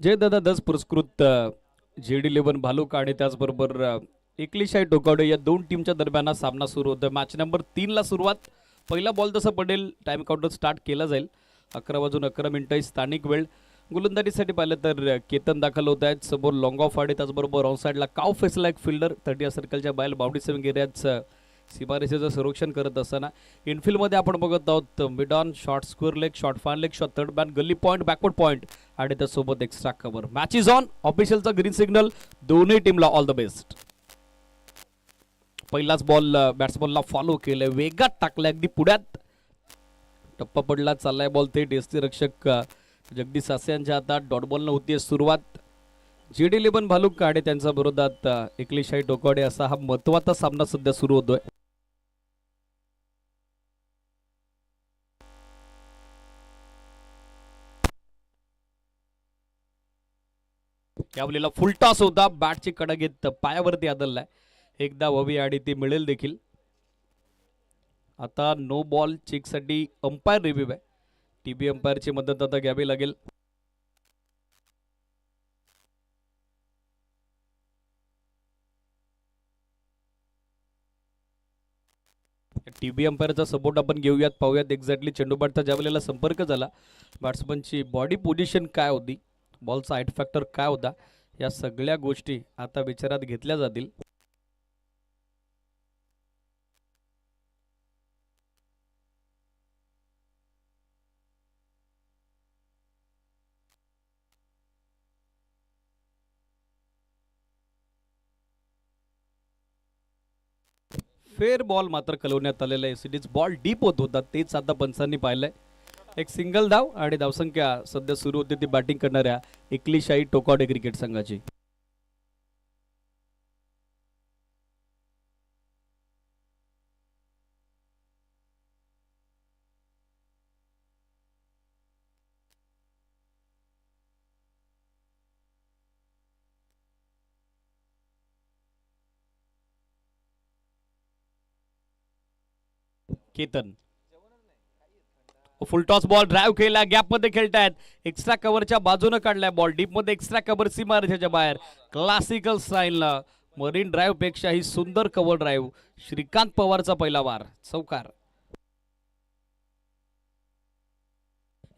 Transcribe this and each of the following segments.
जयदादा दस पुरस्कृत JD11 भालुक आणि त्याचबरोबर एकलीशाही टोकावडे या दोन टीमच्या दरम्यान सामना सुरू होतोय. मॅच नंबर 3 ला सुरुवात. पहिला बॉल जसा पडेल टाइम काउंटर स्टार्ट केला जाईल. 11 वाजून 11 मिनिटं स्थानिक वेळ. गोलंदाजीसाठी पाहिलं तर केतन दाखल होत आहेत. समोर लॉंग ऑफ आणि त्याचबरोबर ऑन साईडला काव फेसला एक फिल्डर 30 सर्कलच्या बाहेर बाउंड्री सेव्हिंग एरियाचं सीमारेषेचं संरक्षण करत असताना इनफिल्डमध्ये आपण बघत आहोत mid on short square leg, short fine leg, short third man, gully point, backward point आणि त्यासोबत extra cover. Match is on. ऑफिशियलचा ग्रीन सिग्नल. दोन्ही टीमला ऑल द बेस्ट. पहिलाच बॉल बॅट्समनला फॉलो केलं, वेगात टाकला, अगदी पुढ्यात टप्पा पडला. चाललाय बॉल थेट यष्टी रक्षक जगदीश सासे यांच्या हातात. डॉट बॉलनं होतीये सुरुवात. JD11 भालुक आणि त्यांच्या विरोधात एकलीशाही टोकावडे असा हा महत्वाचा सामना सध्या सुरू होतोय. यावेळेला फुल टॉस होता. बॅटची कडा घेत पायावरती आदळलाय. एकदा हवी आणि ती मिळेल देखील. आता नो बॉल चेकसाठी अंपायर रिव्ह्यू आहे. TB अंपायरची मदत आता घ्यावी लागेल. TB अंपायरचा सपोर्ट आपण घेऊयात, पाहूयात एक्झॅक्टली चेंडूबाटचा ज्या वेळेला संपर्क झाला बॅट्समनची बॉडी पोझिशन काय होती, बॉलचा हाईट फॅक्टर काय होता, या सगळ्या गोष्टी आता विचारात घेतल्या जातील. फेअर बॉल मात्र कलवण्यात आलेला आहे. सिडीज बॉल डीप होत होता, तेच आता पंचांनी पाहिलंय. एक सिंगल धाव आणि धावसंख्या सध्या सुरू होती ती बॅटिंग करणाऱ्या एकलीशाही टोकावडे क्रिकेट संघाची. केतन फुल टॉस बॉल ड्राईव्ह केला, गॅप मध्ये खेळतायत. एक्स्ट्रा कव्हरच्या बाजूने काढलाय बॉल, डीप मध्ये एक्स्ट्रा कव्हर सीमारेषेच्या बाहेर. क्लासिकल स्टाईलला मरीन ड्राईव्ह पेक्षा ही सुंदर कव्हर ड्राईव्ह. श्रीकांत पवारचा पहिला वार चौकार.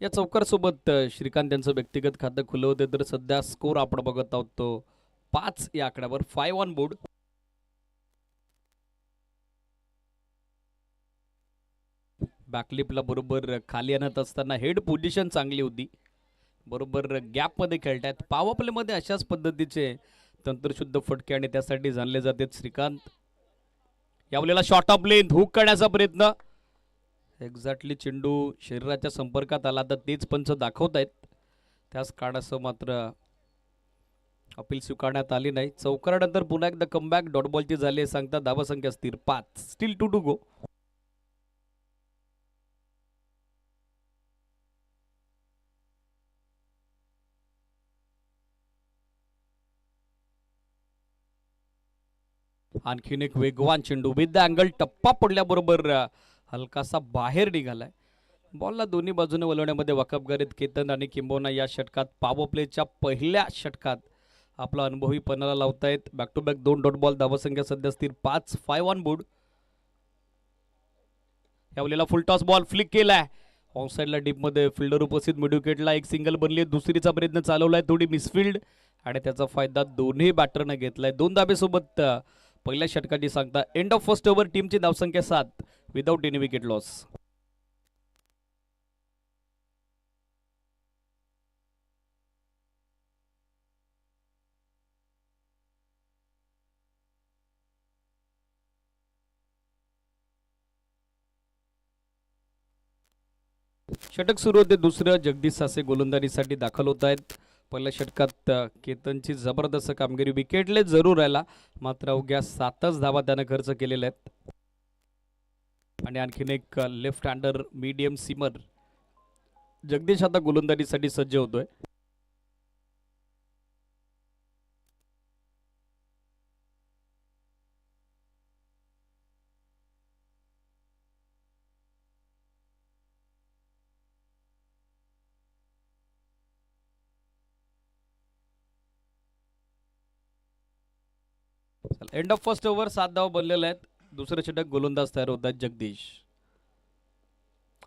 या चौकार सोबत श्रीकांत यांचं व्यक्तिगत खातं खुलं होते. तर सध्या स्कोर आपण बघत आहोत तो 5 या आकड्यावर. 5 ऑन बोर्ड. बॅकलिपला बरोबर खाली आणत असताना हेड पोझिशन चांगली होती. बरोबर गॅप मध्ये खेळतायत. पॉवर प्ले मध्ये अशाच पद्धतीचे तंत्रशुद्ध फटके आणि त्यासाठी जाणले जातात श्रीकांत. यावेळेला शॉर्ट ऑफ लेंथ हुक करण्याचा प्रयत्न. एक्झॅक्टली चेंडू शरीराच्या संपर्कात आला तर तेच पंच दाखवतायत. त्याच काळासह मात्र अपील स्वीकारण्यात आली नाही. चौकारानंतर पुन्हा एकदा कमबॅक. डॉट बॉलची झाली सांगता धावसंख्या स्थिर 5. Still 2 to go. आणखीन एक वेगवान चेंडू विथ द अँगल. टप्पा पडल्याबरोबर हलकासा बाहेर निघालाय. बॉलला दोन्ही बाजूने वळवण्यामध्ये वाकबगारीत केतन आणि किंबोना या षटकात पॉवर प्लेच्या पहिल्या षटकात आपला अनुभवी पणाला लावतायत. Back to back 2 dot ball. धावसंख्या सध्या स्थिर 5. 5 ऑन बोर्ड. यावेळेला फुल टॉस बॉल फ्लिक केलाय. ऑन साईडला डीपमध्ये फिल्डर उपस्थित. मिड विकेटला एक सिंगल बनली. दुसरीचा प्रयत्न चालवलाय, थोडी मिसफिल्ड आणि त्याचा फायदा दोन्ही बॅटरने घेतलाय. 2 धाबेसोबत पहिल्या षटकाची सांगता. End of first over. टीमची धावसंख्या 7 विदाउट एनी विकेट लॉस. षटक सुरू होते दुसरं. जगदीश सासे गोलंदाजीसाठी दाखल होत आहेत. पहिल्या षटकात केतनची जबरदस्त कामगिरी. विकेटले जरूर राहिला, मात्र अवघ्या 7च धावा त्यानं खर्च केलेल्या आहेत. आणि आणखीन एक लेफ्ट हँडर मीडियम सीमर जगदीश आता गोलंदाजीसाठी सज्ज होतोय. एंड ऑफ फर्स्ट ओव्हर 7 धावा बनलेल्या आहेत. दुसरे षटक गोलंदाज तयार होत आहेत जगदीश.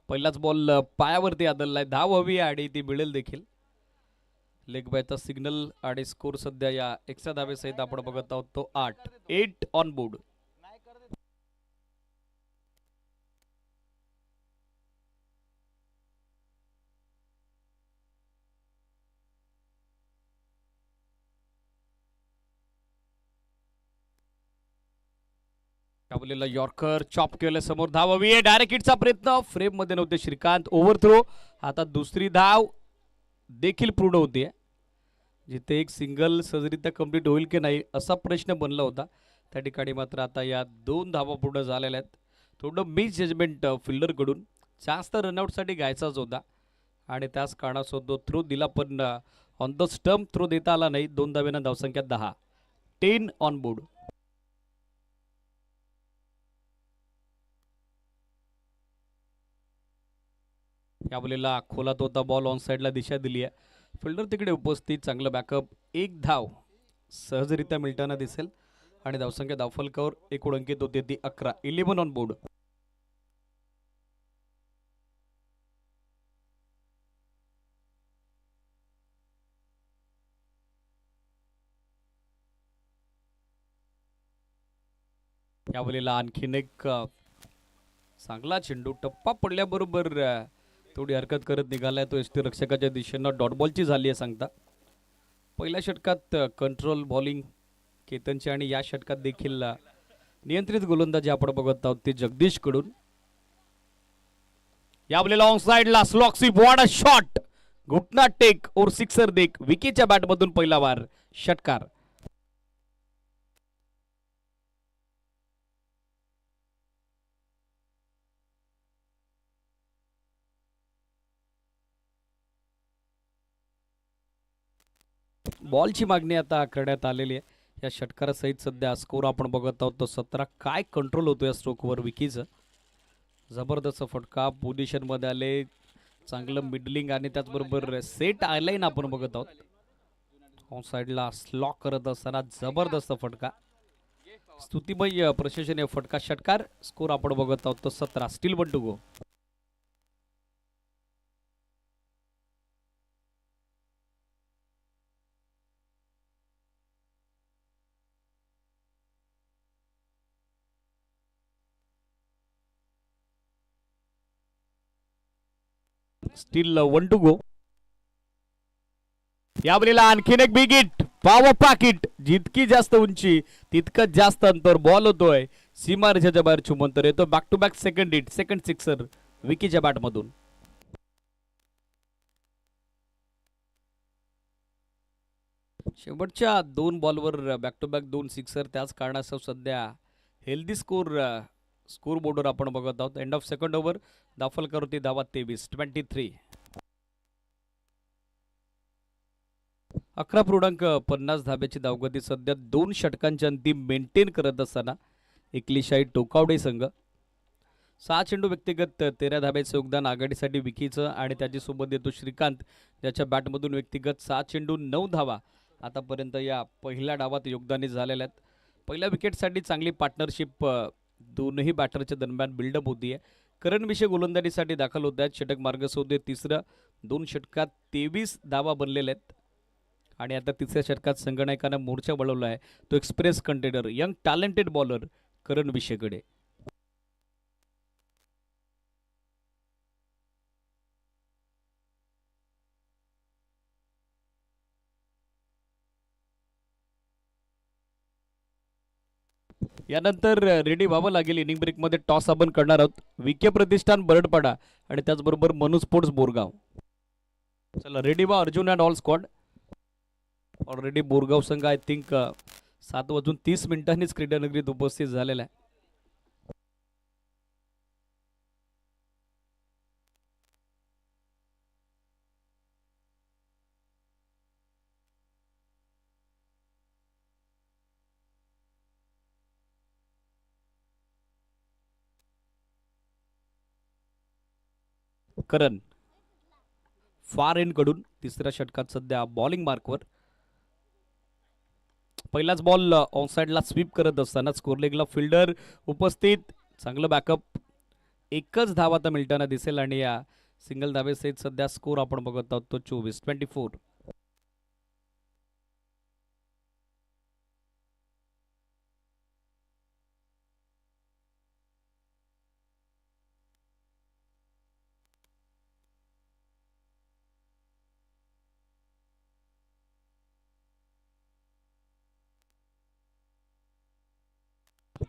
पहिलाच बॉल पायावरती आदळलाय. धाव हवी आहे आणि ती मिळेल देखील. लेग बायचा सिग्नल आणि स्कोर सध्या या एक्स्ट्रा धावेसहित आपण बघत आहोत तो 8 ऑन बोर्ड. टावलेला यॉर्कर चॉप केलं समोर. धाव हवी आहे. डायरेक्ट हिटचा प्रयत्न फ्रेम मध्ये नव्हते श्रीकांत. Over throw. आता दुसरी धाव देखील पूर्ण होते. जिथे एक सिंगल सहजरित्या कंप्लीट होईल की नाही असा प्रश्न बनला होता त्या ठिकाणी मात्र आता या 2 धावा पूर्ण झालेल्या आहेत. थोडं मिस जजमेंट फिल्डरकडून. जास्त रनआउटसाठी घ्यायचाच होता आणि त्याच कारणासोबत तो थ्रो दिला पण ऑन द स्टंप थ्रो देता आला नाही. 2 धावेना धावसंख्या 10 ऑन बोर्ड. या बोलीला खोलात होता बॉल. ऑन साईडला दिशा दिली आहे. फिल्डर तिकडे उपस्थित. चांगलं बॅकअप. 1 धाव सहजरित्या मिळताना दिसेल आणि धावसंख्या धावफलकावर एकूण अंकित होते ती 11 ऑन बोर्ड. या बोलीला आणखीन एक चांगला चेंडू. टप्पा पडल्याबरोबर थोडी हरकत करत निघालाय तो एसटी रक्षकाच्या दिशेनं. डॉट बॉलची झाली आहे सांगता. पहिल्या षटकात कंट्रोल बॉलिंग केतनची आणि या षटकात देखील नियंत्रित गोलंदाजी आपण बघत आहोत ते जगदीश कडून. या बोलीला ऑन साइडला स्लॉक्सी वॉट अ शॉट. घुटना टेक और सिक्सर देख. विकीच्या बॅटमधून पहिला वार. षटकार. बॉलची मागणी आता करण्यात आलेली आहे. या षटकारासहित सध्या स्कोर आपण बघत आहोत तो 17. काय कंट्रोल होतो या स्ट्रोकवर विकीचं. जबरदस्त फटका. पोझिशनमध्ये आले. चांगलं मिडलिंग आणि त्याचबरोबर सेट आयलाईन आपण बघत आहोत. ऑन साईडला स्लॉक करत असताना जबरदस्त फटका. स्तुतिमय प्रशंसनीय फटका. षटकार. स्कोर आपण बघत आहोत तो 17. Still 1 to go. Still 1 to go. या बलीला आणखीन एक बिग हिट. पॉवर पाकिट. जितकी जास्त उंची तितकं जास्त अंतर. बॉल होतोय सीमारेषेच्या बाहेर चुमंतर येतो. Back to back second hit. Second sixer विकीच्या बॅटमधून. शेवटच्या 2 बॉलवर बॅक टू बॅक 2 सिक्सर. त्याच कारणासह सध्या हेल्दी स्कोर बोर्डवर आपण बघत आहोत. End of second over. दाफलकर होती धावा 23. 11.50 धाब्याची धावगती सध्या 2 षटकांच्या अंतिम मेंटेन करत असताना एकलिशाई टोकावडे संघ. 6 चेंडू व्यक्तिगत 13 धाब्याचं योगदान आघाडीसाठी विकीचं आणि त्याच्यासोबत देतो श्रीकांत ज्याच्या बॅटमधून व्यक्तिगत 6 चेंडू 9 धावा आतापर्यंत या पहिल्या डावात योगदानी झालेल्या आहेत. पहिल्या विकेटसाठी चांगली पार्टनरशिप दोनही बॅटरच्या दरम्यान बिल्डअप होती आहे. करण विषय गोलंदाजीसाठी दाखल होत आहेत. षटक मार्गसोदे तिसरं. 2 षटकात 23 धावा बनलेल्या आहेत आणि आता तिसऱ्या षटकात संगणकानं मोर्चा वळवला आहे तो express container young talented bowler Karan विषयकडे. यानंतर रेडी व्हावं लागेल. इनिंग ब्रेकमध्ये टॉस आपण करणार आहोत. विके प्रतिष्ठान बरडपाडा आणि त्याचबरोबर मनु स्पोर्ट्स बोरगाव. चला रेडी व्हा Arjun and all squad. Already Borgaon संघ आय थिंक 7:30 क्रीडानगरीत उपस्थित झालेला आहे. करण फार एंड कडून तिसऱ्या षटकात सध्या बॉलिंग मार्कवर. पहिलाच बॉल ऑनसाइडला स्वीप करत असताना स्कोर लेगला फिल्डर उपस्थित, चांगलं बॅकअप. एकच धाव आता मिळताना दिसेल आणि या सिंगल धावेसहित सध्या स्कोर आपण बघत आहोत तो 24-24.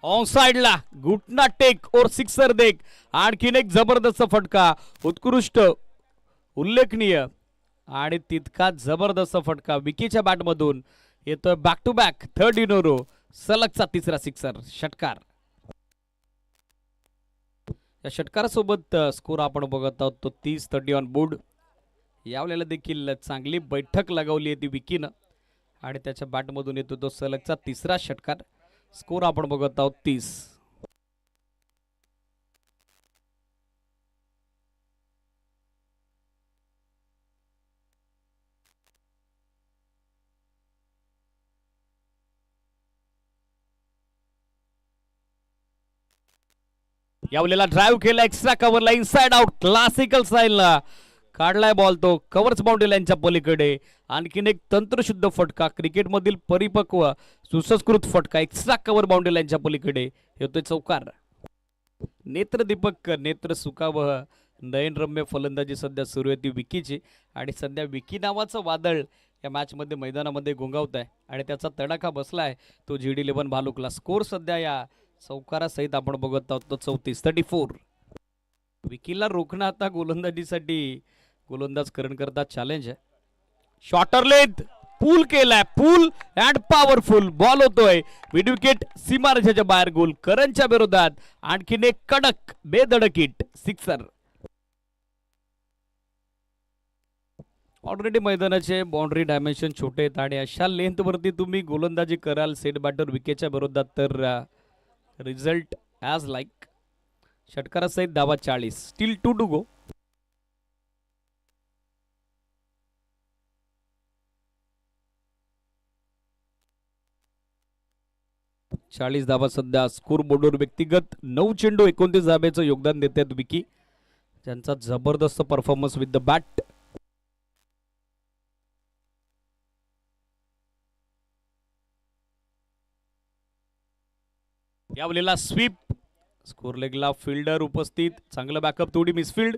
ऑन साइडला घुटना टेक और सिक्सर देख. आणखीन एक जबरदस्त फटका, उत्कृष्ट, उल्लेखनीय आणि तितका जबरदस्त फटका विकीच्या बॅटमधून येतोय. Back to back third in row, सलगचा तिसरा सिक्सर, षटकार. या षटकारासोबत स्कोर आपण बघत आहोत तो 30-30 ऑन बोर्ड. यावेळेला देखील चांगली बैठक लगावली आहे ती विकीनं आणि त्याच्या बॅटमधून येतो तो सलगचा तिसरा षटकार. स्कोर आपण बघत आहोत 30. यावेळेला ड्राईव्ह केला, एक्स्ट्रा कव्हरला, इनसाइड आउट, क्लासिकल साईडला काढलाय बॉल तो कव्हर्स बाउंड्री लाईनच्या पलीकडे. आणखीन एक तंत्रशुद्ध फटका, क्रिकेटमधील परिपक्व सुसंस्कृत फटका, एक्स्ट्रा कव्हर बाउंड्री लाईनच्या पलीकडे येतोय चौकार. नेत्रदीपक, नेत्र सुखावह, नयनरम्य फलंदाजी सध्या सुरू आहे ती विकीची आणि सध्या विकी नावाचं वादळ या मॅचमध्ये मैदानामध्ये घोंगावत आहे आणि त्याचा तडाखा बसलाय तो GD11 भालुकला. स्कोर सध्या या चौकारासहित आपण बघत आहोत तो 34-34. विकीला रोखणं आता गोलंदाजीसाठी गोलंदाज करण करता चॅलेंज आहे. शॉर्टर लेंथ पूल केलाय, पूल अँड पॉवरफुल बॉल होतोय मिड विकेट सीमारेषेच्या बाहेर, गोल करणच्या विरोधात. आणखीन एक कडक बेधडक हिट, सिक्सर. ऑलरेडी मैदानाचे बाउंड्री डायमेन्शन छोटे आहेत आणि अशा लेंथ वरती तुम्ही गोलंदाजी कराल सेट बॅटर विकेटच्या विरोधात तर रिझल्ट ॲज लाईक. षटकारासहित धावा 40, स्टील 2 टू गो. चाळीस धावा सध्या स्कोर बोर्डवर. व्यक्तिगत 9 चेंडू 29 धाब्याचं योगदान देतात विकी, ज्यांचा जबरदस्त परफॉर्मन्स विथ द बॅट. यावेळेला स्वीप, स्कोर लेगला फिल्डर उपस्थित, चांगलं बॅकअप, थोडी मिसफिल्ड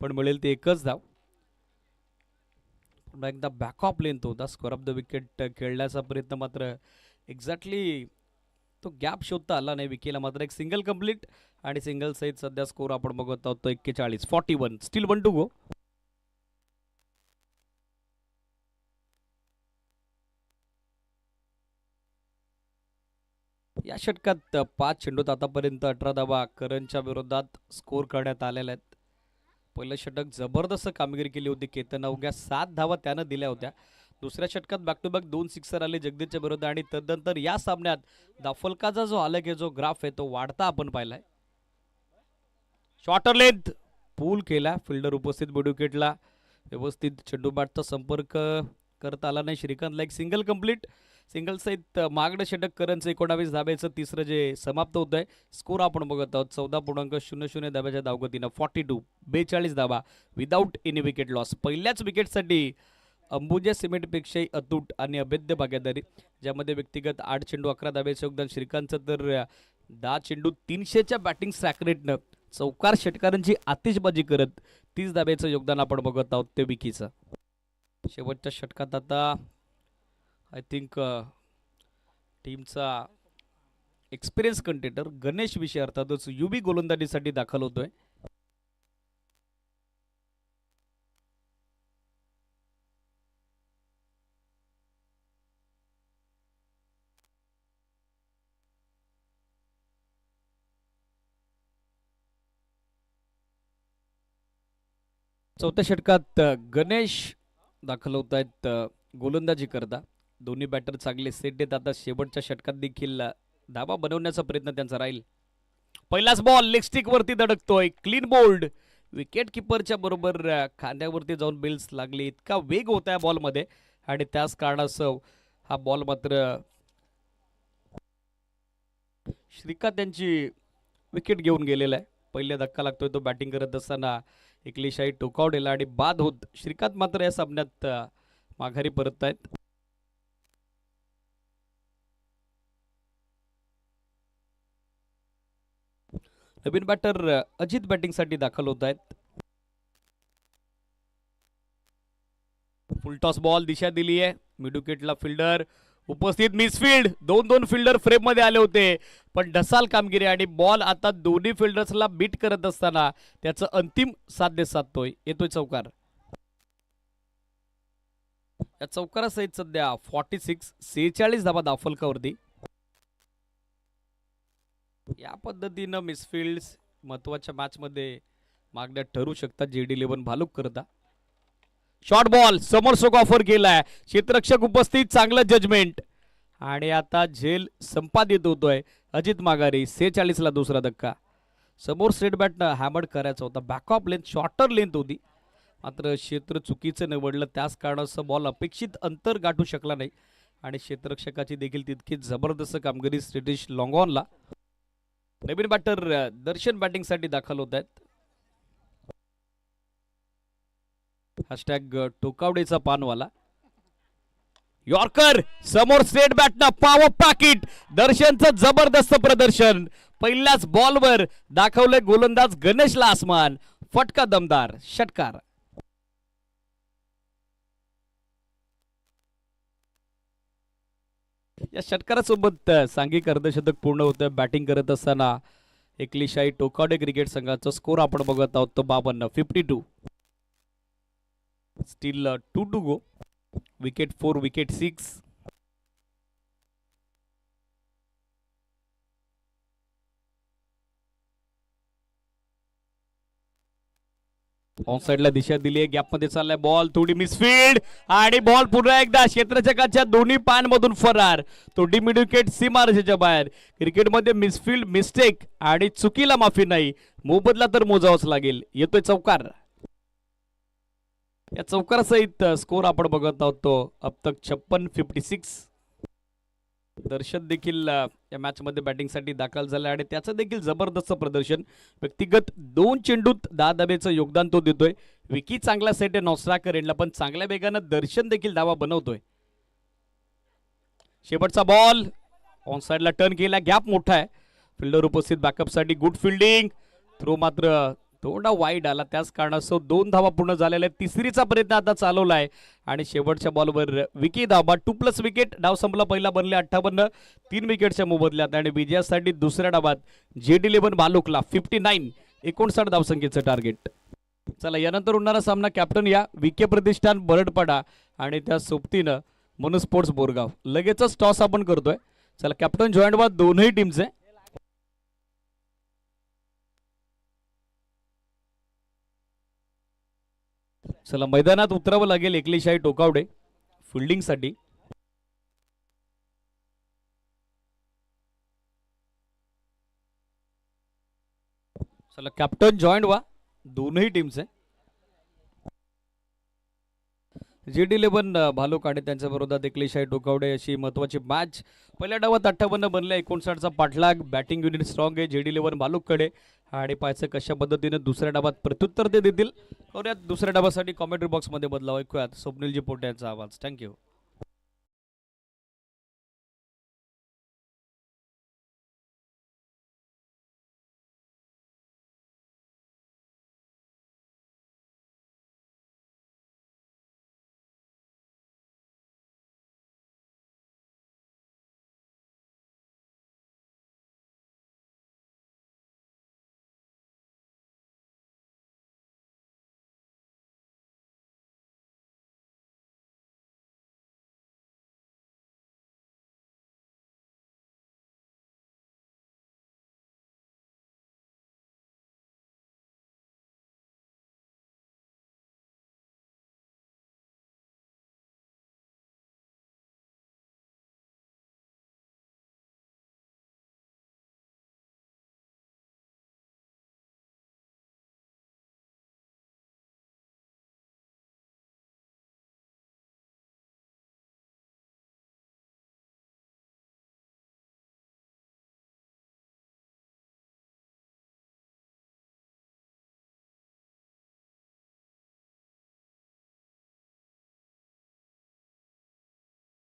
पण मिळेल ते एकच धाव. पुन्हा एकदा बॅकअप लेंथ होता, स्कोर ऑफ द विकेट खेळण्याचा प्रयत्न मात्र एक्झॅक्टली तो गॅप शोधता आला नाही विकीला. मात्र एक सिंगल कंप्लीट आणि सिंगल सहित सध्या स्कोर आपण बघत आहोत तो 41-41, स्टील 1 टू गो. या षटकात 5 चेंडूत आतापर्यंत 18 धावा करणच्या विरोधात स्कोर करण्यात आलेल्या आहेत. पहिलं षटक जबरदस्त कामगिरी केली होती केतन, अवघ्या 7 धावा त्यानं दिल्या होत्या. दुसऱ्या षटकात बॅक टू बॅक 2 सिक्सर आले जगदीशच्या विरोधात आणि तदनंतर या सामन्यात दाफलकाचा जो आलेख आहे, जो ग्राफ आहे तो वाढता आपण पाहिलाय. शॉर्टर लेंथ पूल केला, फिल्डर उपस्थित मिड विकेटला, व्यवस्थित चेंडू बॅटचा संपर्क करता आला नाही श्रीकांतला. एक सिंगल कंप्लीट, सिंगल सहित मागणं षटक करणचं 19 धाब्याचं तिसरं जे समाप्त होत आहे. स्कोर आपण बघत आहोत 14.00 धाब्याच्या धावगतीनं 42 धावा विदाऊट एनी विकेट लॉस. पहिल्याच विकेटसाठी अंबुजा सिमेंटपेक्षाही अतूट आणि अभेद्य भागीदारी, ज्यामध्ये व्यक्तिगत 8 चेंडू 11 धाब्याचं योगदान श्रीकांतचं, तर 10 चेंडू 300च्या बॅटिंग स्ट्राईक रेटनं चौकार षटकारांची आतिषबाजी करत 30 धाब्याचं योगदान आपण बघत आहोत ते विकीचं. शेवटच्या षटकात आता आय थिंक टीमचा एक्सपिरियन्स कंटेंटर गणेश विषय अर्थातच युबी गोलंदाजीसाठी दाखल होतोय. चौथ्या षटकात गणेश दाखल होत आहेत गोलंदाजी करता. दोन्ही बॅटर चांगले सेट देत. आता शेवटच्या षटकात देखील धावा बनवण्याचा प्रयत्न त्यांचा राहील. पहिलाच बॉल लेग स्टिक वरती धडकतोय, क्लीन बोल्ड. विकेट किपरच्या बरोबर खांद्यावरती जाऊन बेल्स लागली. इतका वेग होता या बॉलमध्ये आणि त्याच कारणास्तव हा बॉल मात्र श्रीकांत त्यांची विकेट घेऊन गेलेला आहे. पहिला धक्का लागतोय तो बॅटिंग करत असताना एकलीशाही टोकावडेला आणि बाद होत श्रीकांत मात्र या सामन्यात माघारी परत आहेत. नवीन बॅटर अजित बॅटिंगसाठी दाखल होत आहेत. फुलटॉस बॉल दिशा दिली आहे. मिड विकेटला फिल्डर उपस्थित, मिसफिल्ड, दोन दोन फिल्डर फ्रेम मध्ये आले होते पण ढसाल कामगिरी आणि बॉल आता दोन्ही फिल्डर्सला बीट करत असताना त्याचं अंतिम साध्य साधतोय. येतोय चौकार. या चौकारासहित सध्या 46 धावा दाफलकावरती. या पद्धतीनं मिसफिल्ड महत्वाच्या मॅच मध्ये मागण्यात ठरू शकतात. JD11 भालुक करता शॉर्ट बॉल समोर सोक ऑफर केलाय. क्षेत्ररक्षक उपस्थित, चांगलं जजमेंट आणि आता झेल संपादित होतोय. अजित माघारी. 46 ला दुसरा धक्का. समोर स्ट्रेट बॅटनं हॅमर्ड करायचा होता. बॅकऑफ लेंथ, शॉर्टर लेंथ होती मात्र क्षेत्र चुकीचं निवडलं. त्याच कारणाचं बॉल अपेक्षित अंतर गाठू शकला नाही आणि क्षेत्ररक्षकाची देखील तितकी जबरदस्त कामगिरी स्टेटिश लॉंगॉनला. नवीन बॅटर दर्शन बॅटिंगसाठी दाखल होत आहेत. हॅशटॅग टोकावडेचा पानवाला. यॉर्कर समोर स्ट्रेट बॅटनं पॉवर पॅकेट. दर्शनचं जबरदस्त प्रदर्शन. पहिल्याच बॉलवर दाखवले गोलंदाज गणेशला आसमान. फटका दमदार षटकार. या षटकारासोबत सांघिक अर्धशतक पूर्ण होतं. बॅटिंग करत असताना एकलीशाही टोकावडे क्रिकेट संघाचा स्कोर आपण बघत आहोत तो 52. 52. Still 2 to go. Wicket 4, wicket 6. On साइडला दिशा दिली आहे. गॅपमध्ये चाललाय बॉल. थोडी मिसफिल्ड आणि बॉल पुन्हा एकदा क्षेत्ररक्षकाच्या दोन्ही पायांमधून फरार. थोडी मिड विकेट सीमारेषेच्या बाहेर. क्रिकेटमध्ये मिसफिल्ड, मिस्टेक आणि चुकीला माफी नाही. मोबदला तर मोजावाच लागेल. येतोय चौकार. या चौकारासहित स्कोर आपण बघत आहोत तो अब तक 56. 56. दर्शन देखील या मॅच मध्ये बॅटिंगसाठी दाखल झाला आणि त्याचं देखील जबरदस्त प्रदर्शन. व्यक्तिगत 2 चेंडूत 10 धाब्याचं योगदान तो देतोय. विकी चांगला सेट आहे नॉस्ट्राकर एंडला पण चांगल्या वेगानं दर्शन देखील धावा बनवतोय. शेवटचा बॉल ऑन साइडला टर्न केला. गॅप मोठा आहे. फिल्डर उपस्थित बॅकअपसाठी. Good fielding. थ्रो मात्र थोडा वाईड आला. त्याच कारणास्तव 2 धावा पूर्ण झालेल्या आहेत. तिसरीचा प्रयत्न आता चालवलाय आणि शेवटच्या बॉलवर विकी धाबा. 2+ विकेट. डाव संपला. पहिला बनले 58. 3 विकेटच्या मोबदल्यात आणि विजयासाठी दुसऱ्या डावात JD11 भालुकला 59. 59 धावसंख्येचं टार्गेट. चला यानंतर होणारा सामना कॅप्टन या विके प्रतिष्ठान बरडपाडा आणि त्या सोबतीनं मनु स्पोर्ट्स बोरगाव. लगेचच टॉस आपण करतोय. चला कॅप्टन जॉईंट व्हा दोनही टीमचे. चला मैदानात उतरावं लागेल एकलीशाही टोकावडे फिल्डिंगसाठी. चला कॅप्टन जॉईंट व्हा दोनही टीमचे. JD11 भालुक आणि त्यांच्या विरोधात एकलीशाही टोकावडे अशी महत्वाची मॅच. पहिल्या डावात 58 बनले. 59चा पाठलाग. बॅटिंग युनिट स्ट्रॉंग आहे JD11 भालुककडे आणि पाहायचं कशा पद्धतीने दुसऱ्या डावात प्रत्युत्तर ते देतील. करूयात दुसऱ्या डावासाठी कॉमेंट्री बॉक्समध्ये बदलाव. ऐकूयात स्वप्नीलजी पोटे यांचा आवाज. थँक्यू.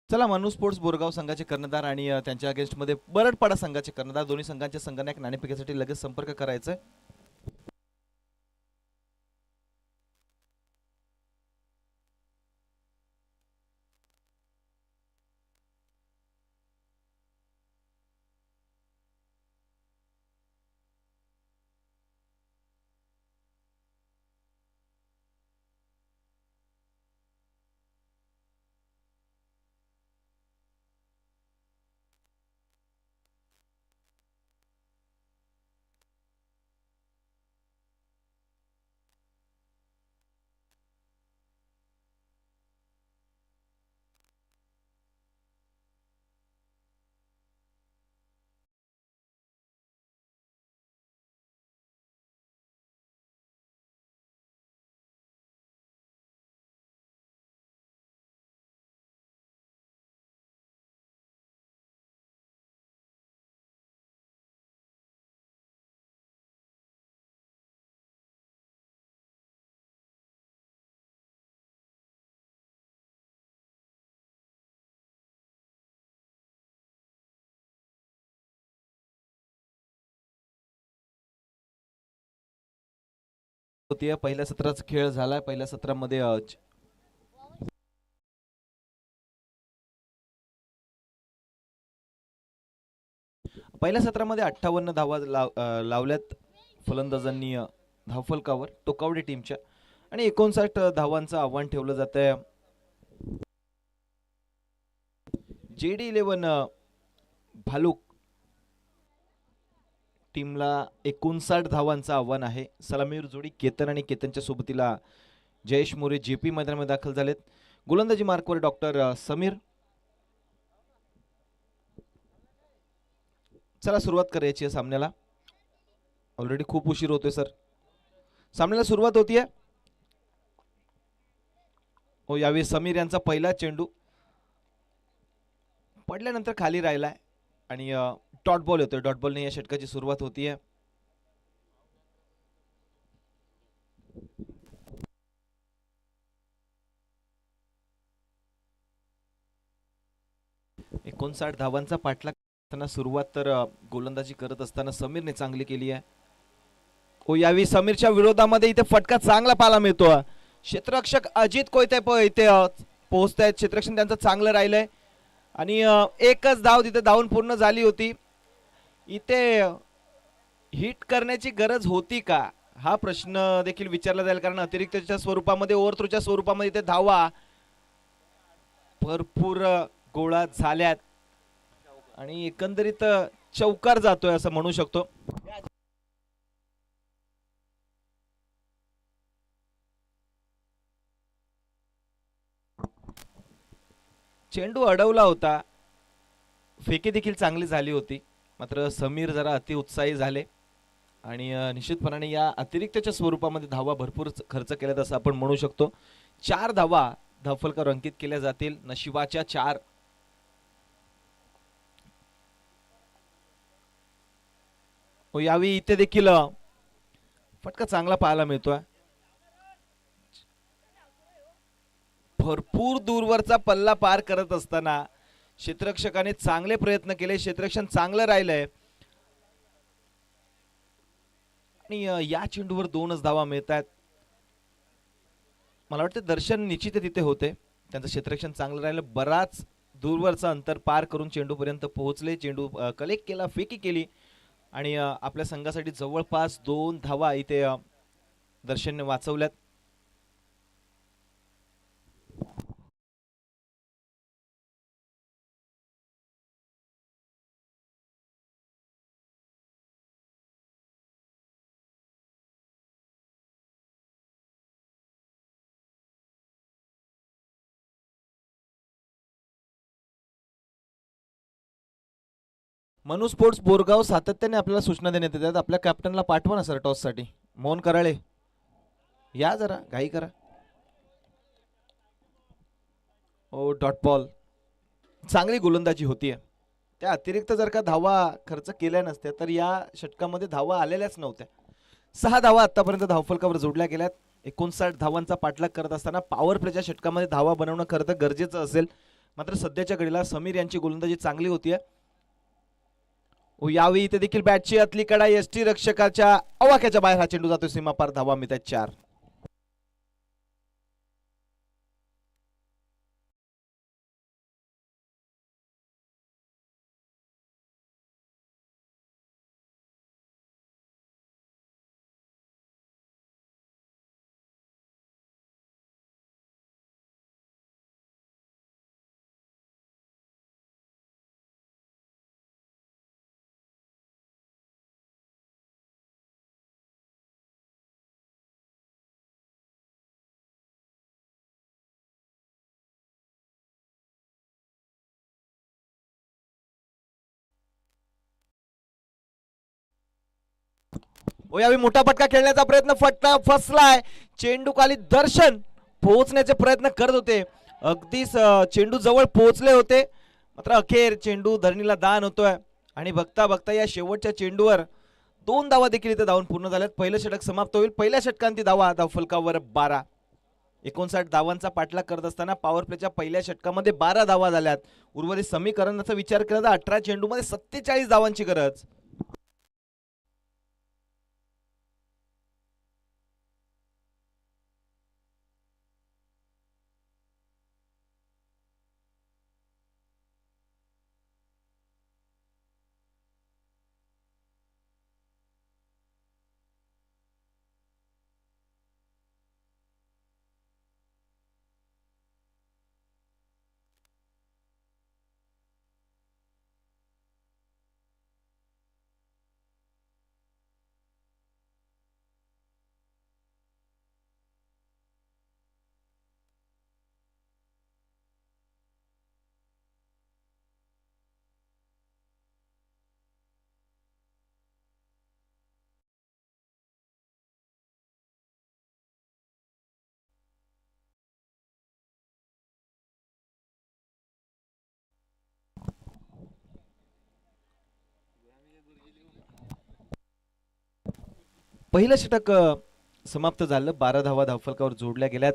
चला, मनु स्पोर्ट्स बोरगाव संघाचे कर्णधार आणि त्यांच्या अगेन्स्टमध्ये बरडपाडा संघाचे कर्णधार, दोन्ही संघांच्या संघनायक नाणेफेकीसाठी लगेच संपर्क करायचा आहे. होती पहिल्या सत्राचा खेळ झाला. पहिल्या सत्रामध्ये पहिल्या सत्रामध्ये 58 धावा लावल्यात फलंदाजांनी धावफलकावर टोकावडे टीमच्या, आणि 59 धावांचं आव्हान ठेवलं जात आहे JD11 भालूक टीमला. 59 धावांचं आव्हान आहे. सलामीवर जोडी केतन आणि केतनच्या सोबतीला जयेश मोरे JP मैदानामध्ये दाखल झालेत. गोलंदाजी मार्कवर डॉक्टर समीर. चला, सुरुवात करायची आहे सामन्याला. ऑलरेडी खूप उशीर होतोय सर. सामन्याला सुरुवात होतीये. हो, यावेळी समीर यांचा पहिला चेंडू पडल्यानंतर खाली राहिलाय आणि डॉट बॉल येतोय. डॉट बॉलने या षटकाची सुरुवात होतीये. एकोणसाठ धावांचा पाठलाग करताना सुरुवात तर गोलंदाजी करत असताना समीरने चांगली केली आहे. हो, यावेळी समीरच्या विरोधामध्ये इथे फटका चांगला पाहायला मिळतो. क्षेत्ररक्षक अजित कोयते इथे पोहोचतायत. क्षेत्ररक्षण त्यांचं चांगलं राहिलंय आणि एकच धाव तिथे धावून पूर्ण झाली होती. इथे हिट करण्याची गरज होती का, हा प्रश्न देखील विचारला जाईल, कारण अतिरिक्तच्या स्वरूपामध्ये, ओव्हरथ्रोच्या स्वरूपामध्ये इथे धावा भरपूर गोळा झाल्यात आणि एकंदरीत चौकार जातोय असं म्हणू शकतो. चेंडू अडवला होता. फेकी देखील चांगली झाली होती, मात्र समीर जरा अतिउत्साही झाले आणि निश्चितपणाने या अतिरिक्तच्या स्वरूपामध्ये धावा भरपूर खर्च केल्यात असं आपण म्हणू शकतो. 4 धावा धावफलकावर अंकित केल्या जातील. नशिबाच्या 4. हो, यावेळी इथे देखील फटका चांगला पाहायला मिळतोय. भरपूर दूरवरचा पल्ला पार करत असताना क्षेत्ररक्षकाने चांगले प्रयत्न केले. क्षेत्ररक्षण चांगलं राहिलंय आणि या चेंडूवर 2च धावा मिळतात. मला वाटतं दर्शन निश्चित तिथे होते. त्यांचं क्षेत्ररक्षण चांगलं राहिलं. बराच दूरवरचा अंतर पार करून चेंडू पर्यंत पोहोचले. चेंडू कलेक्ट केला, फेकी केली आणि आपल्या संघासाठी जवळपास 2 धावा इथे दर्शनने वाचवल्यात. मनु स्पोर्ट्स बोरगाव सातत्याने आपल्याला सूचना देण्यात येतात. आपल्या कॅप्टनला पाठवा ना सर टॉससाठी. मोहन कराळे या, जरा घाई करा. ओ, डॉट बॉल. चांगली गोलंदाजी होतीये. त्या अतिरिक्त जर का धावा खर्च केल्या नसत्या तर या षटकामध्ये धावा आलेल्याच नव्हत्या. 6 धावा आतापर्यंत धावफलकावर जोडल्या गेल्यात. 59 धावांचा पाठलाग करत असताना पॉवर प्लेच्या षटकामध्ये धावा बनवणं खरं तर गरजेचं असेल. मात्र सध्याच्या घडीला समीर यांची गोलंदाजी चांगली होतीये. यावेळी इथे देखील बॅटची आतली कडा एसटी रक्षकाच्या आवाक्याच्या बाहेर हा चेंडू जातो सीमापार. धावा मिळतात 4. यावेळी मोठा फटका खेळण्याचा प्रयत्न, फटका फसलाय. चेंडू खाली दर्शन पोहोचण्याचे प्रयत्न करत होते, अगदीच चेंडू जवळ पोहोचले होते, मात्र अखेर चेंडू धरणीला दान होतोय. आणि बघता बघता या शेवटच्या चेंडूवर 2 धावा देखील इथे धावून पूर्ण झाल्यात. पहिलं षटक समाप्त होईल. पहिल्या षटकांती धावा धावफलकावर 12. 59 धावांचा पाठलाग करत असताना पॉवर प्लेच्या पहिल्या षटकामध्ये 12 धावा झाल्यात. उर्वरित समीकरणाचा विचार केला तर 18 चेंडूमध्ये 47 धावांची गरज. पहिलं षटक समाप्त झालं. 12 धावा धावफलकावर जोडल्या गेल्यात.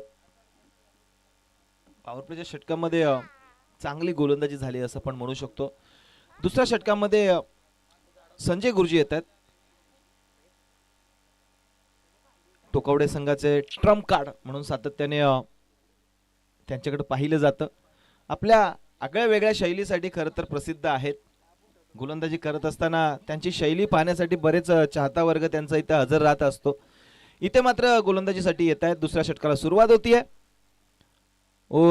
पॉवर प्लेच्या षटकामध्ये चांगली गोलंदाजी झाली असं आपण म्हणू शकतो. दुसऱ्या षटकामध्ये संजय गुरुजी येत आहेत. टोकावडे संघाचे ट्रम्प कार्ड म्हणून सातत्याने त्यांच्याकडे पाहिलं जातं. आपल्या आगळ्या वेगळ्या शैलीसाठी खरं तर प्रसिद्ध आहेत. गोलंदाजी करत असताना त्यांची शैली पाहण्यासाठी बरेच चाहता वर्ग त्यांचा इथे हजर राहत असतो. इथे मात्र गोलंदाजीसाठी येत आहेत. दुसऱ्या षटकाला सुरुवात होतीये.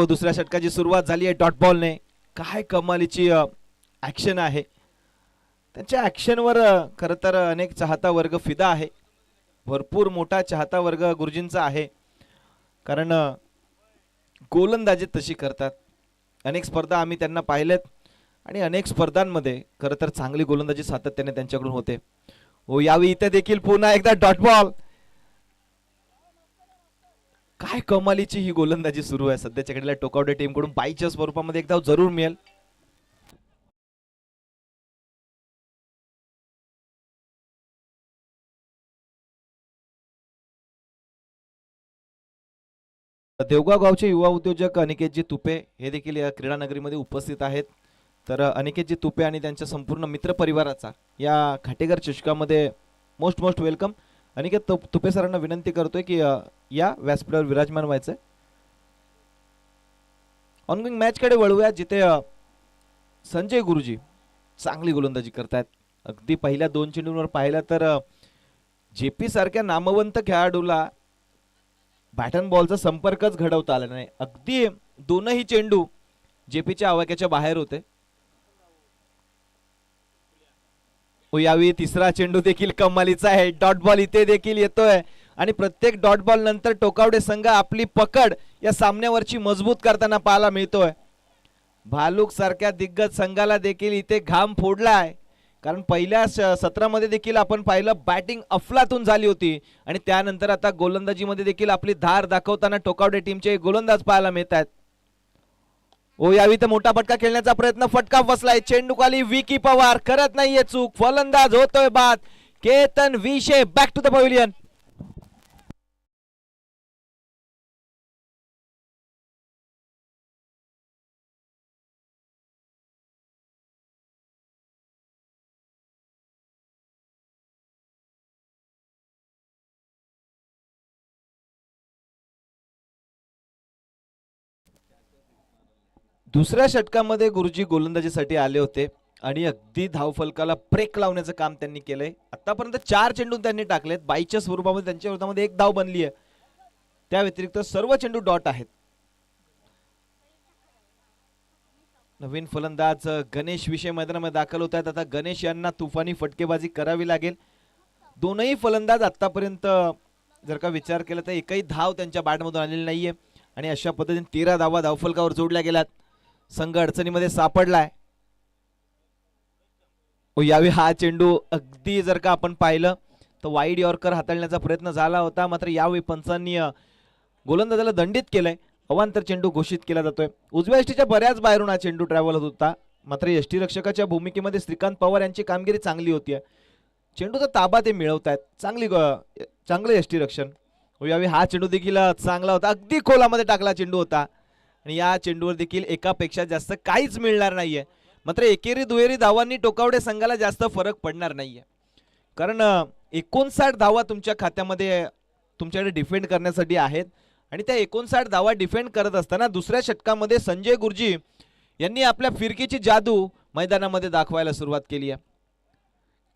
दुसऱ्या षटकाची सुरुवात झाली आहे डॉट बॉलने. काय कमालीची ऍक्शन आहे. त्यांच्या ऍक्शनवर खरं तर अनेक चाहता वर्ग फिदा आहे. भरपूर मोठा चाहता वर्ग गुरुजींचा आहे, कारण गोलंदाजी तशी करतात. अनेक स्पर्धा आम्ही त्यांना पाहिलेत आणि अनेक स्पर्धांमध्ये खरं तर चांगली गोलंदाजी सातत्याने त्यांच्याकडून होते. यावेळी इथे देखील पुन्हा एकदा डॉट बॉल. काय कमालीची ही गोलंदाजी सुरू आहे सध्याच्या घडीला टोकावडे टीम कडून. बाईच्या स्वरूपामध्ये एकदा जरूर मिळेल. देवगाव गावचे युवा उद्योजक अनिकेतजी तुपे हे देखील या क्रीडा नगरीमध्ये उपस्थित आहेत. तर अनिकेतजी तुपे आणि त्यांच्या संपूर्ण मित्र परिवाराचा या खाटेकर चषकामध्ये मोस्ट वेलकम. अनिकेत तुपे सरांना विनंती करतोय की या व्यासपीठावर विराजमान व्हायचंय. ऑनगोइंग मॅच कडे वळूया, जिथे संजय गुरुजी चांगली गोलंदाजी करतायत. अगदी पहिल्या 2 चेंडूंवर पाहिलं तर जेपी सारख्या नामवंत खेळाडूला बॅट अँड बॉलचा संपर्कच घडवता आला नाही. अगदी दोनही चेंडू जेपीच्या आवाक्याच्या बाहेर होते. यावेळी तिसरा चेंडू देखील कमालीचा आहे. डॉट बॉल इथे देखील येतोय आणि प्रत्येक डॉट बॉल नंतर टोकावडे संघ आपली पकड या सामन्यावरची मजबूत करताना पाहायला मिळतोय. भालुक सारख्या दिग्गज संघाला देखील इथे घाम फोडलाय, कारण पहिल्या सत्रामध्ये देखील आपण पाहिलं बॅटिंग अफलातून झाली होती आणि त्यानंतर आता गोलंदाजीमध्ये देखील आपली धार दाखवताना टोकावडे टीमचे गोलंदाज पाहायला मिळत आहेत. यावेळी तर मोठा फटका खेळण्याचा प्रयत्न, फटका फसलाय. चेंडू खाली विकी पवार करत नाहीये चूक. फलंदाज होतोय बाद. केतन विशे बॅक टू द पवेलियन. दुसऱ्या षटकामध्ये गुरुजी गोलंदाजीसाठी आले होते आणि अगदी धावफलकाला ब्रेक लावण्याचं काम त्यांनी केलंय. आतापर्यंत 4 चेंडू त्यांनी टाकलेत. 22च्या स्वरूपामध्ये त्यांच्या विरोधामध्ये एक धाव बनली आहे. त्या व्यतिरिक्त सर्व चेंडू डॉट आहेत. नवीन फलंदाज गणेश विषय मैदानामध्ये दाखल होत आहेत. आता गणेश यांना तुफानी फटकेबाजी करावी लागेल. दोनही फलंदाज आतापर्यंत जर का विचार केला तर एकही धाव त्यांच्या बॅटमधून आलेली नाहीये आणि अशा पद्धतीने 13 धावा धावफलकावर जोडल्या गेल्यात. संघ अडचणीमध्ये सापडलाय. यावेळी हा चेंडू अगदी जर का आपण पाहिलं तर वाईड यॉर्कर हाताळण्याचा प्रयत्न झाला होता, मात्र यावेळी पंचांनी गोलंदाजाला दंडित केलंय. अवांतर चेंडू घोषित केला जातोय. उजव्या यष्टीच्या बऱ्याच बाहेरून हा चेंडू ट्रॅव्हल होत होता, मात्र यष्टीरक्षकाच्या भूमिकेमध्ये श्रीकांत पवार यांची कामगिरी चांगली होती. चेंडूचा ताबा ते मिळवत आहेत. चांगलं यष्टीरक्षण. यावेळी हा चेंडू देखील चांगला होता. अगदी खोलामध्ये टाकला चेंडू होता आणि या चेंडूवर देखील एकापेक्षा जास्त काहीच मिळणार नाहीये. मात्र एकेरी दुहेरी धावांनी टोकावडे संघाला जास्त फरक पडणार नाहीये, कारण 59 धावा तुमच्या खात्यामध्ये तुमच्याकडे डिफेंड करण्यासाठी आहेत आणि त्या 59 धावा डिफेंड करत असताना दुसऱ्या षटकामध्ये संजय गुरुजी यांनी आपल्या फिरकीची जादू मैदानामध्ये दाखवायला सुरुवात केली आहे.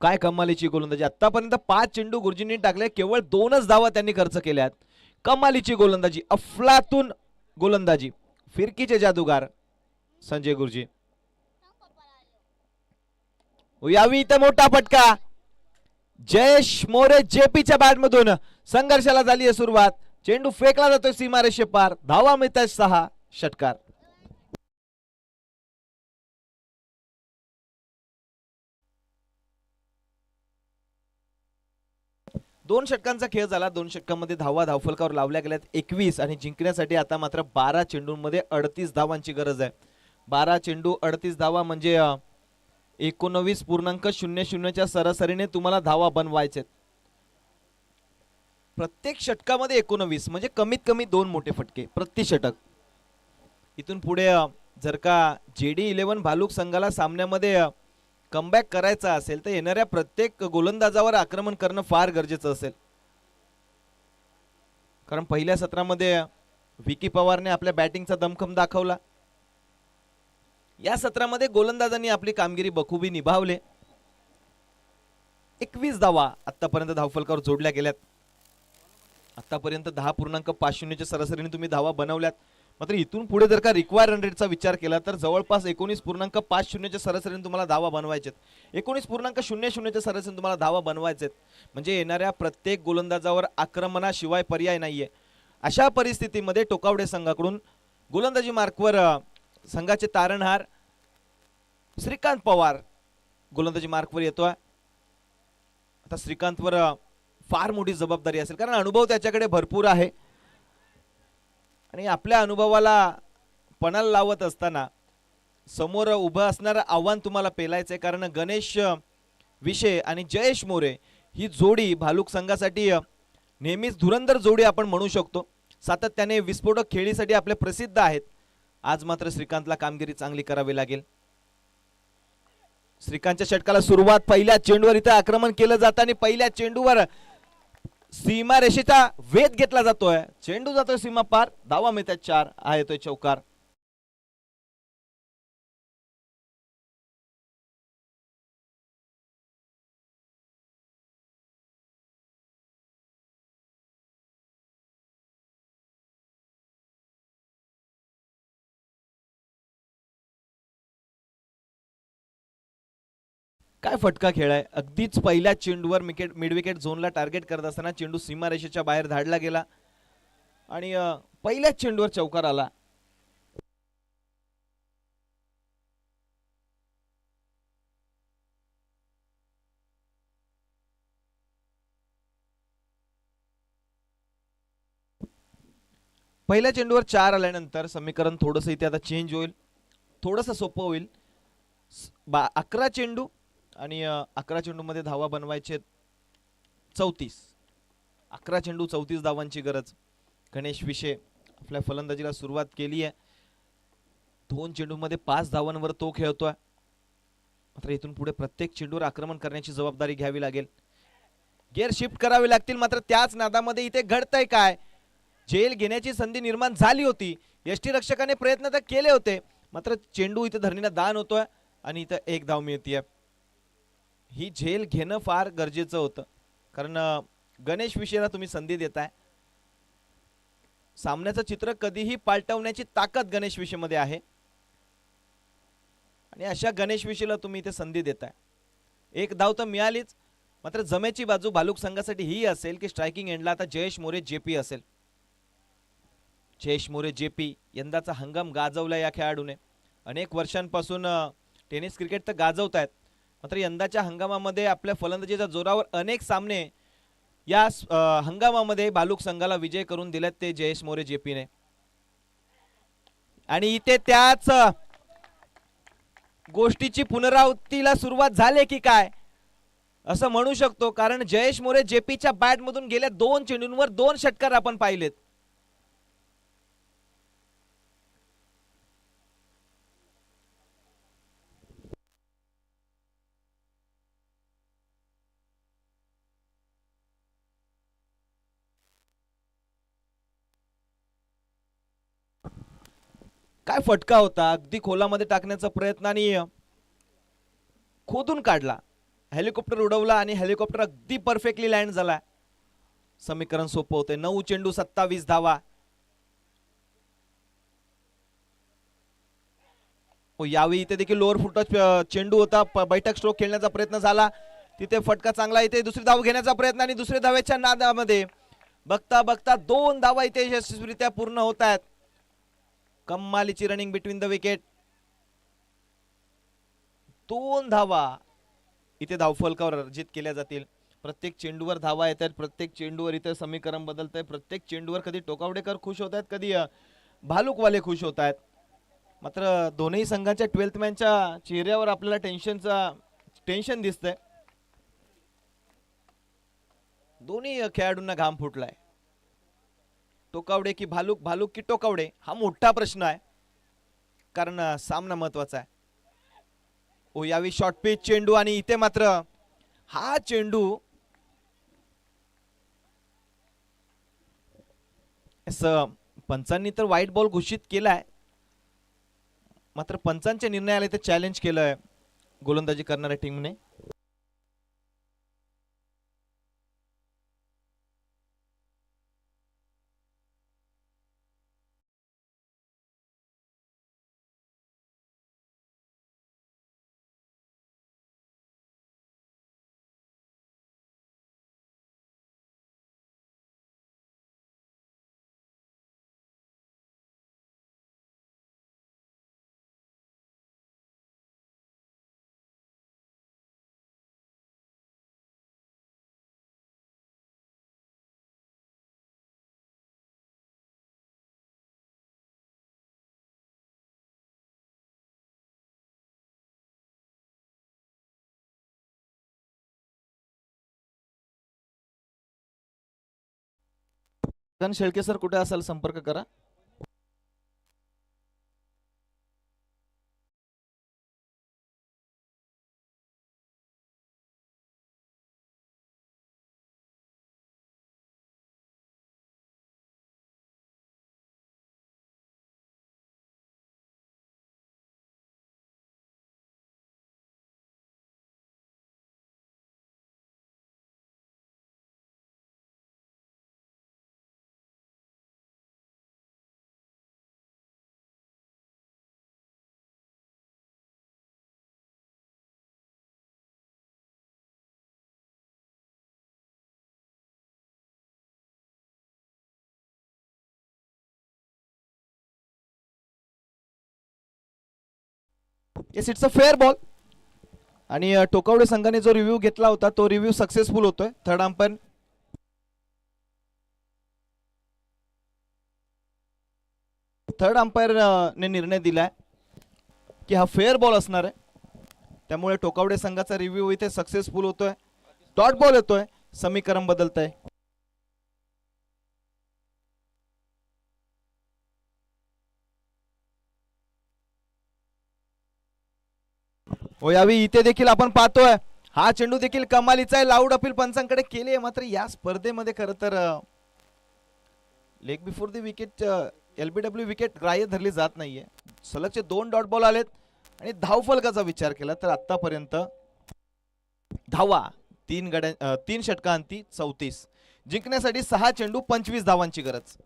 काय कमालीची गोलंदाजी. आतापर्यंत 5 चेंडू गुरुजींनी टाकले, केवळ 2च धावा त्यांनी खर्च केल्यात. कमालीची गोलंदाजी, अफलातून गोलंदाजी, फिरकीचे जादूगार संजय गुरुजी. यावी इथे मोठा फटका. जयेश मोरे जेपीच्या बॅटमधून संघर्षाला झाली आहे सुरुवात. चेंडू फेकला जातोय सीमारेषे पार. धावा मिळतात 6. षटकार. दोन षटकांचा खेळ झाला. 2 षटकांमध्ये धावा धावफलकावर लावल्या गेल्यात 21 आणि जिंकण्यासाठी आता मात्र 12 चेंडूंमध्ये 38 धावांची गरज आहे. 12 चेंडू 38 धावा म्हणजे 19.00च्या सरासरीने तुम्हाला धावा बनवायचे. प्रत्येक षटकामध्ये 19 म्हणजे कमीत कमी 2 मोठे फटके प्रति षटक. इथून पुढे जर का JD11 भालुक संघाला सामन्यामध्ये कमबॅक करायचा असेल तर येणाऱ्या प्रत्येक गोलंदाजावर आक्रमण करणं फार गरजेचं असेल, कारण पहिल्या सत्रामध्ये विकी पवारने आपल्या बॅटिंगचा दमखम दाखवला. या सत्रामध्ये गोलंदाजांनी आपली कामगिरी बखूबी निभावले. 21 धावा आतापर्यंत धावफलकावर जोडल्या गेल्यात. आतापर्यंत 10.50च्या सरासरीने तुम्ही धावा बनवल्यात. मात्र इथून पुढे जर का रिक्वायर रन रेटचा विचार केला तर जवळपास 19.50च्या सरासरीने तुम्हाला धावा बनवायचेत. 19.00च्या सरासरीने तुम्हाला धावा बनवायचेत म्हणजे येणाऱ्या प्रत्येक गोलंदाजावर आक्रमणाशिवाय पर्याय नाहीये. अशा परिस्थितीमध्ये टोकावडे संघाकडून गोलंदाजी मार्कवर संघाचे तारणहार श्रीकांत पवार गोलंदाजी मार्कवर येतोय. आता श्रीकांतवर फार मोठी जबाबदारी असेल, कारण अनुभव त्याच्याकडे भरपूर आहे आणि आपल्या अनुभवाला पणाला लावत असताना समोर उभं असणारं आव्हान तुम्हाला पेलायचंय, कारण गणेश विषय आणि जयेश मोरे ही जोडी भालुक संघासाठी नेहमीच धुरंधर जोडी आपण म्हणू शकतो. सातत्याने विस्फोटक खेळीसाठी आपले प्रसिद्ध आहेत. आज मात्र श्रीकांतला कामगिरी चांगली करावी लागेल. श्रीकांतच्या षटकाला सुरुवात. पहिल्या चेंडूवर इथे आक्रमण केलं जातं आणि पहिल्या चेंडूवर सीमा रेषेचा वेध घेतला जातोय. चेंडू जातोय सीमा पार. धावा मिळतात 4. हा येतोय चौकार. काय फटका खेळ आहे. अगदीच पहिल्या चेंडूवर मिड विकेट झोनला टार्गेट करत असताना चेंडू सीमारेषेच्या बाहेर धाडला गेला आणि पहिल्याच चेंडूवर चौकार आला. पहिल्या चेंडूवर 4 आल्यानंतर समीकरण थोडंसं इथे आता चेंज होईल, थोडंसं सोपं होईल. 11 चेंडू आणि 11 चेंडूमध्ये धावा बनवायचे 34. 11 चेंडू 34 धावांची गरज. गणेश विषय आपल्या फलंदाजीला सुरुवात केली आहे. 2 चेंडूमध्ये 5 धावांवर तो खेळतोय. मात्र इथून पुढे प्रत्येक चेंडूवर आक्रमण करण्याची जबाबदारी घ्यावी लागेल. गिअर शिफ्ट करावे लागतील. मात्र त्याच नादामध्ये इथे घडतंय काय, झेल घेण्याची संधी निर्माण झाली होती. यष्टीरक्षकाने प्रयत्न तर केले होते, मात्र चेंडू इथे धरणीला दान होतोय आणि इथं एक धाव मिळतीये. ही झेल घेणं फार गरजेचं होतं, कारण गणेश विषयला तुम्ही संधी देताय. सामन्याचं चित्र कधीही पालटवण्याची ताकद गणेश विषयमध्ये आहे आणि अशा गणेश विषयला तुम्ही इथे संधी देताय. एक धाव तर मिळालीच, मात्र जमेची बाजू भालुक संघासाठी ही असेल की स्ट्रायकिंग एंडला आता जयेश मोरे जेपी असेल. जयेश मोरे जेपी यंदाचा हंगाम गाजवला या खेळाडूने. अनेक वर्षांपासून टेनिस क्रिकेट तर गाजवतायत, मात्र यंदाच्या हंगामामध्ये आपल्या फलंदाजीच्या जोरावर अनेक सामने या हंगामामध्ये भालुक संघाला विजय करून दिलेत ते जयेश मोरे जेपीने. आणि इथे त्याच गोष्टीची पुनरावृत्तीला सुरुवात झाली की काय असं म्हणू शकतो, कारण जयेश मोरे जेपीच्या बॅट मधून गेल्या 2 चेंडूंवर 2 षटकार आपण पाहिलेत. काय फटका होता, अगदी खोलामध्ये टाकण्याचा प्रयत्न आणि खोदून काढला. हेलिकॉप्टर उडवला आणि हेलिकॉप्टर अगदी परफेक्टली लँड झाला. समीकरण सोपं होते. 9 चेंडू 27 धावा. यावेळी इथे देखील लोअर फुटच चेंडू होता. बैठक स्ट्रोक खेळण्याचा प्रयत्न झाला, तिथे फटका चांगला. इथे दुसरी धाव घेण्याचा प्रयत्न आणि दुसऱ्या धावेच्या नादामध्ये बघता बघता 2 धावा इथे यशस्वीरित्या पूर्ण होत आहेत. कमालीची रनिंग बिटवीन द विकेट. 2 धावा इथे धावफलकावर अर्जित केल्या जातील. प्रत्येक चेंडूवर धावा येतात, प्रत्येक चेंडूवर इथे समीकरण बदलत आहे. प्रत्येक चेंडूवर कधी टोकावडेकर खुश होत आहेत, कधी भालुकवाले खुश होत आहेत. मात्र दोन्ही संघाच्या 12th मॅनच्या चेहऱ्यावर आपल्याला टेन्शन दिसतंय. दोन्ही खेळाडूंना घाम फुटलाय. टोकावडे की भालुक, भालुक की टोकावडे, हा मोठा प्रश्न आहे, कारण सामना महत्वाचा आहे. यावी शॉर्ट पिच चेंडू आणि इथे मात्र हा चेंडू पंचांनी तर व्हाईट बॉल घोषित केलाय, मात्र पंचांच्या निर्णयाला इथे चॅलेंज केलंय गोलंदाजी करणाऱ्या टीमने. शेळके सर कुठे असाल संपर्क करा. Yes, it's a fair ball. आणि टोकावडे संघाने जो रिव्ह्यू घेतला होता तो रिव्ह्यू सक्सेसफुल होतोय. थर्ड अंपायर ने निर्णय दिलाय की हा फेअर बॉल असणार आहे, त्यामुळे टोकावडे संघाचा रिव्ह्यू इथे सक्सेसफुल होतोय. डॉट बॉल येतोय, समीकरण बदलत आहे. यावी इथे देखील आपण पाहतोय हा चेंडू देखील कमालीचा आहे. लाऊड अपील पंचांकडे केली आहे, मात्र या स्पर्धेमध्ये खरं तर leg before the wicket LBW wicket ग्राह्य धरली जात नाहीये. सलगचे 2 डॉट बॉल आलेत आणि धावफलकाचा विचार केला तर आतापर्यंत धावा 3 षटकांती 34. जिंकण्यासाठी 6 चेंडू 25 धावांची गरज.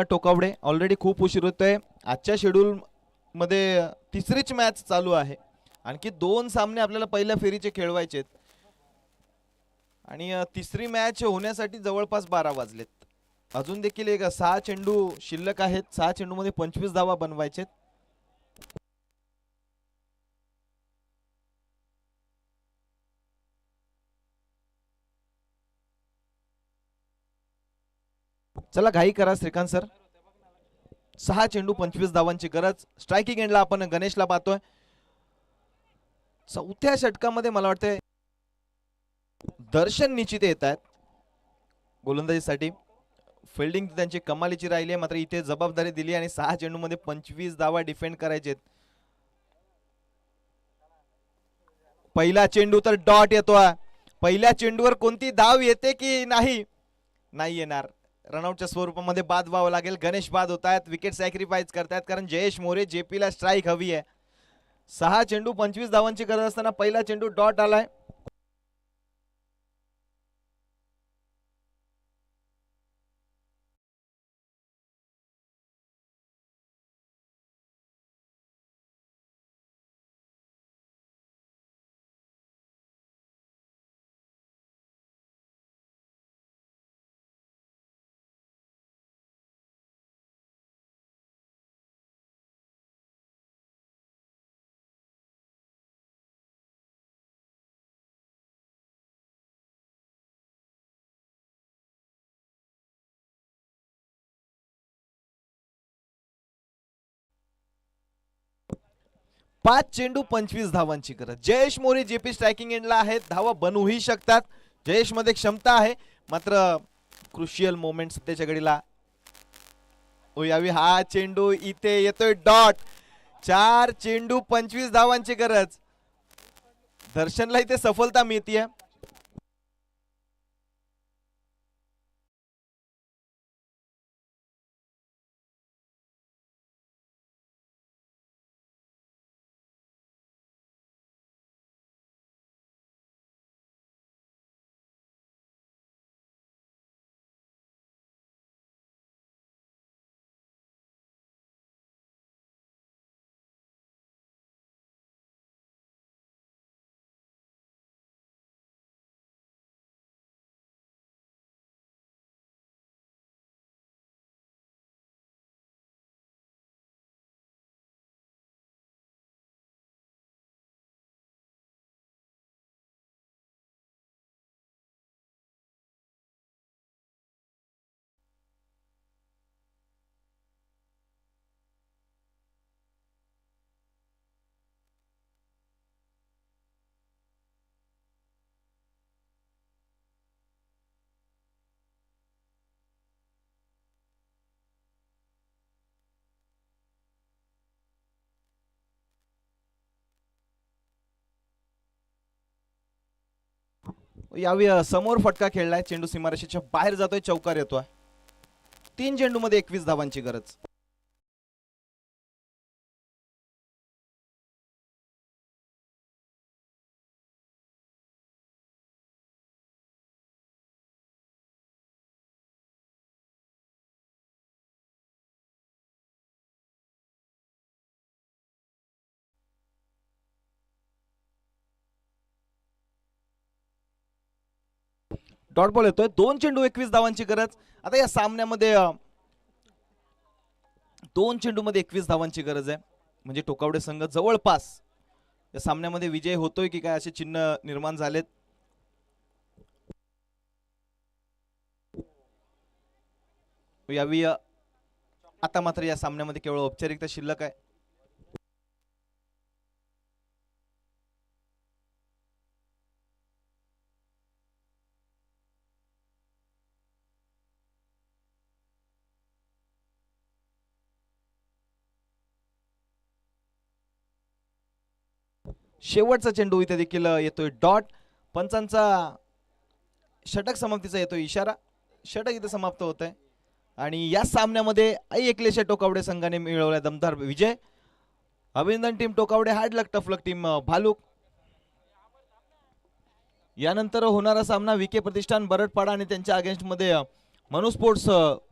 टोकावडे ऑलरेडी खूप उशीर होतोय. आजच्या शेड्यूल मध्ये तिसरीच मॅच चालू आहे. आणखी 2 सामने आपल्याला पहिल्या फेरीचे खेळवायचे आणि तिसरी मॅच होण्यासाठी जवळपास 12 वाजलेत. अजून देखील एक 6 चेंडू शिल्लक आहेत. 6 चेंडू मध्ये 25 धावा बनवायचे. चला घाई करा श्रीकांत सर. 6 चेंडू 25 धावांची गरज. स्ट्रायकिंग एंडला आपण गणेशला पाहतोय. चौथ्या षटकामध्ये मला वाटतंय दर्शन निश्चित येत आहेत गोलंदाजीसाठी. फिल्डिंग त्यांची कमालीची राहिली आहे, मात्र इथे जबाबदारी दिली आणि 6 चेंडू मध्ये 25 धावा डिफेंड करायचे. पहिला चेंडू तर डॉट येतोय. पहिल्या चेंडूवर कोणती धाव येते की नाही येणार. रनआउटच्या स्वरूपामध्ये बाद व्हावं लागेल. गणेश बाद होत आहेत. विकेट सॅक्रिफाईस करतायत कारण जयेश मोरे JP ला स्ट्राईक हवी आहे. 6 चेंडू 25 धावांची गरज असताना पहिला चेंडू डॉट आलाय. पाच चेंडू 25 धावांची गरज. जयेश मोरे JP स्ट्रायकिंग एंडला आहेत. धावा बनवूही शकतात. जयेश मध्ये क्षमता आहे, मात्र क्रुशियल मोमेंट सध्याच्या घडीला यावी. हा चेंडू इथे येतोय डॉट. 4 चेंडू 25 धावांची गरज. दर्शनला इथे सफलता मिळतीये. यावी समोर फटका खेळलाय. चेंडू सीमारेषेच्या बाहेर जातोय. चौकार येतोय. 3 चेंडू मध्ये 21 धावांची गरज. डॉट बॉल येतोय. 2 चेंडू 21 धावांची गरज. आता या सामन्यामध्ये 2 चेंडू मध्ये 21 धावांची गरज आहे. म्हणजे टोकावडे संघ जवळपास या सामन्यामध्ये विजय होतोय की काय असे चिन्ह निर्माण झालेत. यावी आता मात्र या सामन्यामध्ये केवळ औपचारिकता शिल्लक आहे. शेवटचा चेंडू इथे देखील येतोय डॉट. पंचांचा षटक समाप्तीचा येतोय इशारा. षटक इथे समाप्त होत आहे आणि या सामन्यामध्ये आई एकलेशा टोकावडे संघाने मिळवला दमदार विजय. अभिनंदन टीम टोकावडे, हार्ड लक टफ लक टीम भालूक. यानंतर होणारा सामना विके प्रतिष्ठान बरडपाडा आणि त्यांच्या अगेन्स्ट मध्ये मनू स्पोर्ट्स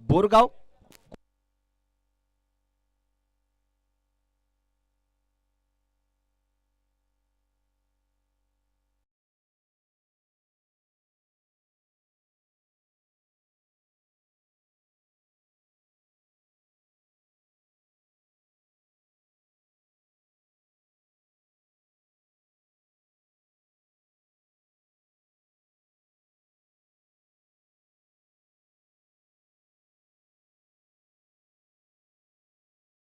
बोरगाव.